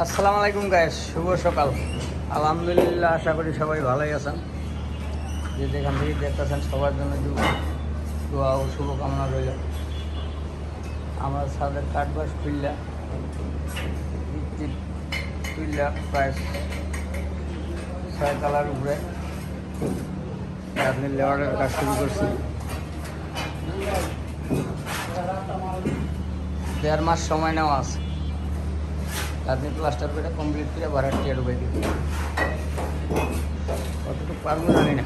আসসালামু আলাইকুম গাইস, শুভ সকাল। আলহামদুলিল্লাহ, আশা করি সবাই ভালোই আছেন। যে যেখান থেকে দেখতেছেন সবার জন্য দোয়া ও শুভকামনা রইল। আমার ছাদের কাঠবাস খুললা প্রায় 6 তলার উপরে আপনি লেবারের কাজ শুরু করছি। 1.5 মাস সময় নেওয়া আছে। আপনি প্লাস্টার করে কমপ্লিট করে ভাড়া টিয়া ঢুকাই দিবেন। কতটুকু পারবো জানি না।